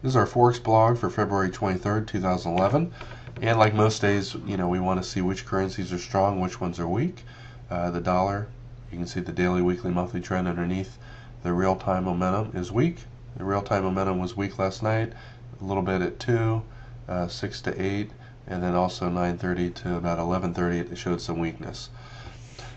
This is our Forex blog for February 23rd, 2011. And like most days, we want to see which currencies are strong, which ones are weak. The dollar, you can see the daily, weekly, monthly trend underneath. The real-time momentum is weak. The real-time momentum was weak last night, a little bit at 2, 6 to 8, and then also 9:30 to about 11:30 it showed some weakness.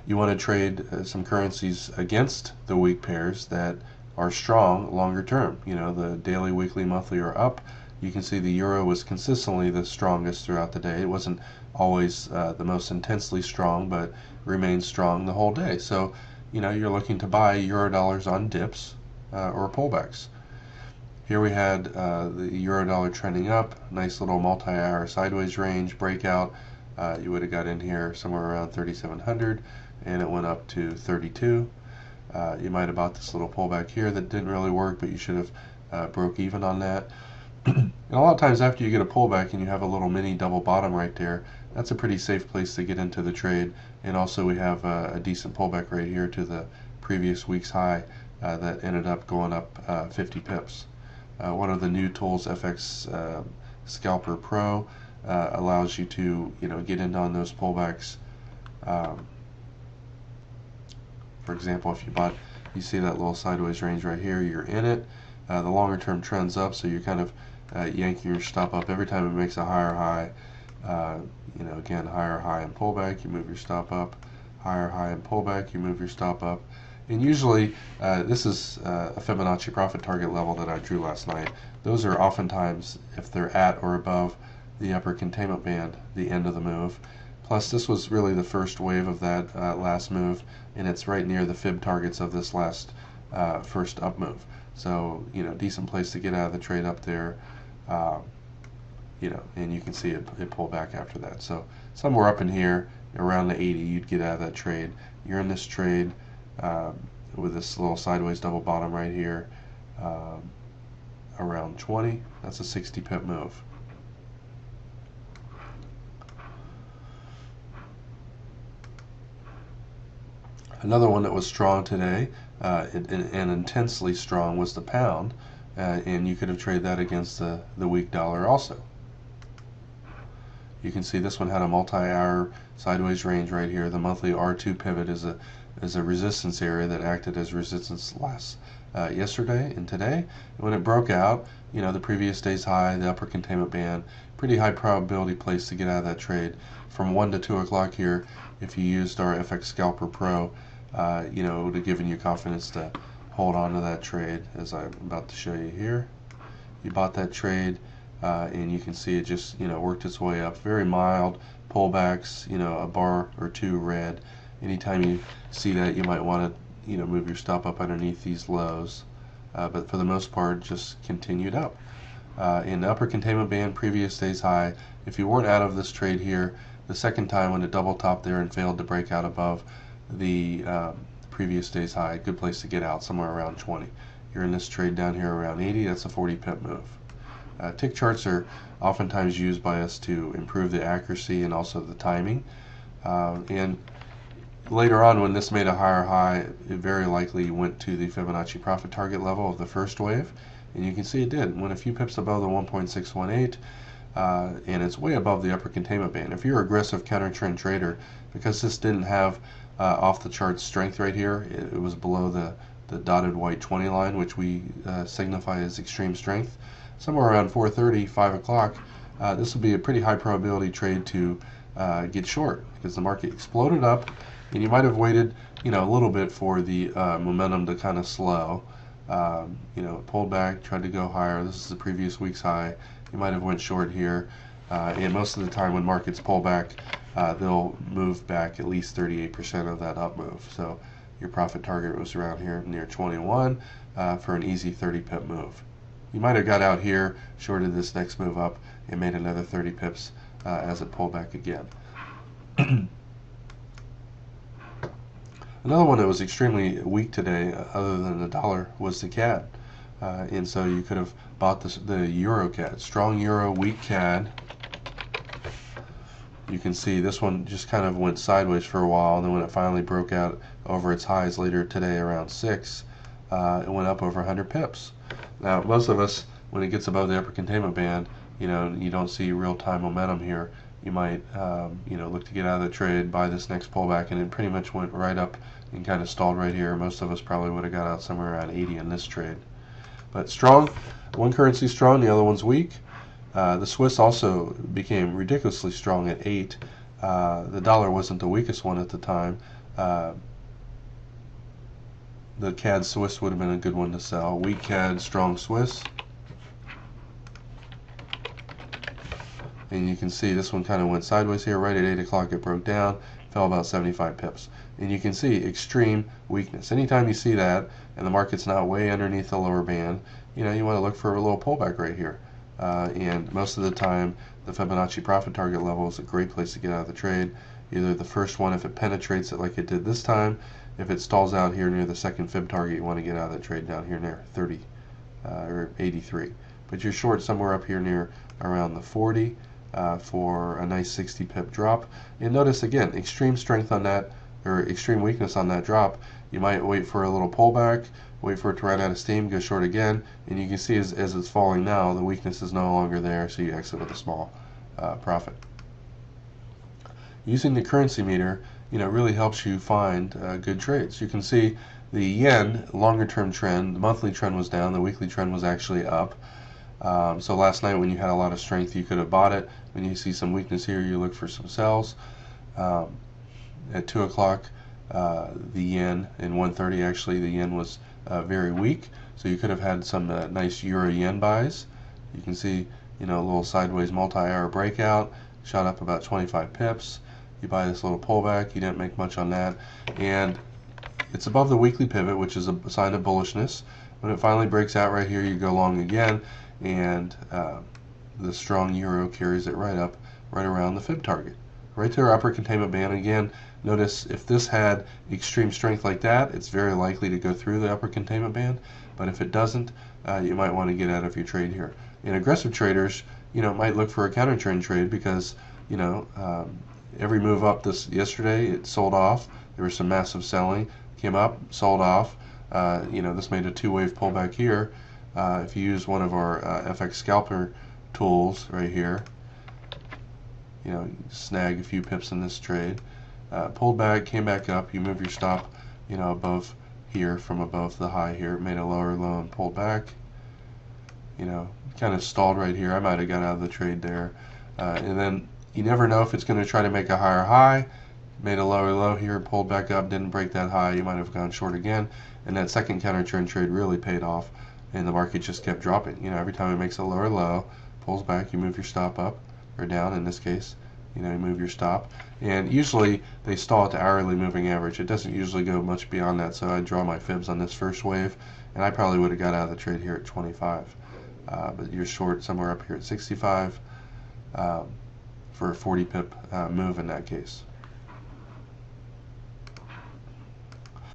You want to trade some currencies against the weak pairs that are strong longer term. The daily, weekly, monthly are up. You can see the euro was consistently the strongest throughout the day. It wasn't always the most intensely strong, but remained strong the whole day. So, you're looking to buy euro dollars on dips or pullbacks. Here we had the euro dollar trending up, nice little multi-hour sideways range breakout. You would have got in here somewhere around 3,700, and it went up to 32. You might have bought this little pullback here that didn't really work, but you should have broke even on that. And a lot of times after you get a pullback and you have a little mini double bottom right there, that's a pretty safe place to get into the trade. And also we have a decent pullback right here to the previous week's high that ended up going up 50 pips. One of the new tools, FX Scalper Pro, allows you to get in on those pullbacks. For example, if you see that little sideways range right here, you're in it. The longer term trend's up, so you're kind of yanking your stop up every time it makes a higher high. Again, higher high and pullback, you move your stop up. Higher high and pullback, you move your stop up. And usually, this is a Fibonacci profit target level that I drew last night. Those are oftentimes, if they're at or above the upper containment band, the end of the move. Plus, this was really the first wave of that last move, and it's right near the fib targets of this last first up move. So, decent place to get out of the trade up there. And you can see it pull back after that. So, somewhere up in here, around the 80, you'd get out of that trade. You're in this trade with this little sideways double bottom right here, around 20. That's a 60 pip move. Another one that was strong today and intensely strong was the pound, and you could have traded that against the weak dollar also. You can see this one had a multi-hour sideways range right here. The monthly R2 pivot is a resistance area that acted as resistance yesterday and today. And when it broke out, the previous day's high, the upper containment band, pretty high probability place to get out of that trade. From 1 to 2 o'clock here, if you used our FX Scalper Pro, it would have given you confidence to hold on to that trade, as I'm about to show you here. You bought that trade, and you can see it just worked its way up. Very mild pullbacks, a bar or two red. Anytime you see that, you might want to move your stop up underneath these lows, but for the most part just continued up. In the upper containment band, previous day's high, if you weren't out of this trade here the second time when it double topped there and failed to break out above the previous day's high, good place to get out, somewhere around 20. You're in this trade down here around 80, that's a 40 pip move. Tick charts are oftentimes used by us to improve the accuracy and also the timing. And later on, when this made a higher high, it very likely went to the Fibonacci profit target level of the first wave. And you can see it did. Went a few pips above the 1.618, and it's way above the upper containment band. If you're an aggressive counter trend trader, because this didn't have off the chart strength right here, it was below the dotted white 20 line, which we signify as extreme strength. Somewhere around 4:30, 5 o'clock, this will be a pretty high probability trade to get short, because the market exploded up, and you might have waited a little bit for the momentum to kind of slow. It pulled back, tried to go higher. This is the previous week's high. You might have went short here, and most of the time when markets pull back, they'll move back at least 38% of that up move. So your profit target was around here near 21 for an easy 30 pip move. You might have got out here, shorted this next move up, and made another 30 pips as it pulled back again. Another one that was extremely weak today, other than the dollar, was the CAD. And so you could have bought the EURCAD. Strong euro, weak CAD. You can see this one just kind of went sideways for a while, and then when it finally broke out over its highs later today around 6, it went up over 100 pips. Now, most of us, when it gets above the upper containment band, you don't see real-time momentum here, you might look to get out of the trade, buy this next pullback, and it pretty much went right up and kind of stalled right here. Most of us probably would have got out somewhere around 80 in this trade. But strong, one currency strong, the other one's weak. The Swiss also became ridiculously strong at 8. The dollar wasn't the weakest one at the time. The CAD Swiss would have been a good one to sell. Weak CAD, strong Swiss. And you can see this one kind of went sideways here. Right at 8 o'clock it broke down, fell about 75 pips. And you can see extreme weakness. Anytime you see that and the market's not way underneath the lower band, you want to look for a little pullback right here. And most of the time the Fibonacci profit target level is a great place to get out of the trade. Either the first one, if it penetrates it like it did this time. If it stalls out here near the second fib target, you want to get out of that trade down here near 30 or 83. But you're short somewhere up here near around the 40 for a nice 60 pip drop. And notice again, extreme strength on that, or extreme weakness on that drop. You might wait for a little pullback, wait for it to run out of steam, go short again, and you can see as it's falling now, the weakness is no longer there, so you exit with a small profit. Using the currency meter, really helps you find good trades. You can see the yen longer term trend, the monthly trend was down, the weekly trend was actually up. So last night when you had a lot of strength, you could have bought it. When you see some weakness here, you look for some sells. At 2 o'clock, the yen, in 1:30 actually, the yen was very weak. So you could have had some nice euro yen buys. You can see, a little sideways multi-hour breakout, shot up about 25 pips. You buy this little pullback, you didn't make much on that, and it's above the weekly pivot, which is a sign of bullishness. When it finally breaks out right here, you go long again, and the strong euro carries it right up, right around the fib target, right to our upper containment band. Again, notice if this had extreme strength like that, it's very likely to go through the upper containment band, but if it doesn't, you might want to get out of your trade here. And aggressive traders, might look for a counter trend trade because, every move up this yesterday, it sold off. There was some massive selling, came up, sold off. This made a two-wave pullback here. If you use one of our FX scalper tools right here, snag a few pips in this trade. Pulled back, came back up. You move your stop, above here, from above the high here. It made a lower low and pulled back. Kind of stalled right here. I might have got out of the trade there, and then. You never know if it's going to try to make a higher high. Made a lower low here, pulled back up, didn't break that high. You might have gone short again. And that second counter trend trade really paid off, and the market just kept dropping. Every time it makes a lower low, pulls back, you move your stop up or down. In this case, you move your stop. And usually they stall at the hourly moving average. It doesn't usually go much beyond that. So I draw my fibs on this first wave, and I probably would have got out of the trade here at 25. But you're short somewhere up here at 65. For a 40 pip move in that case.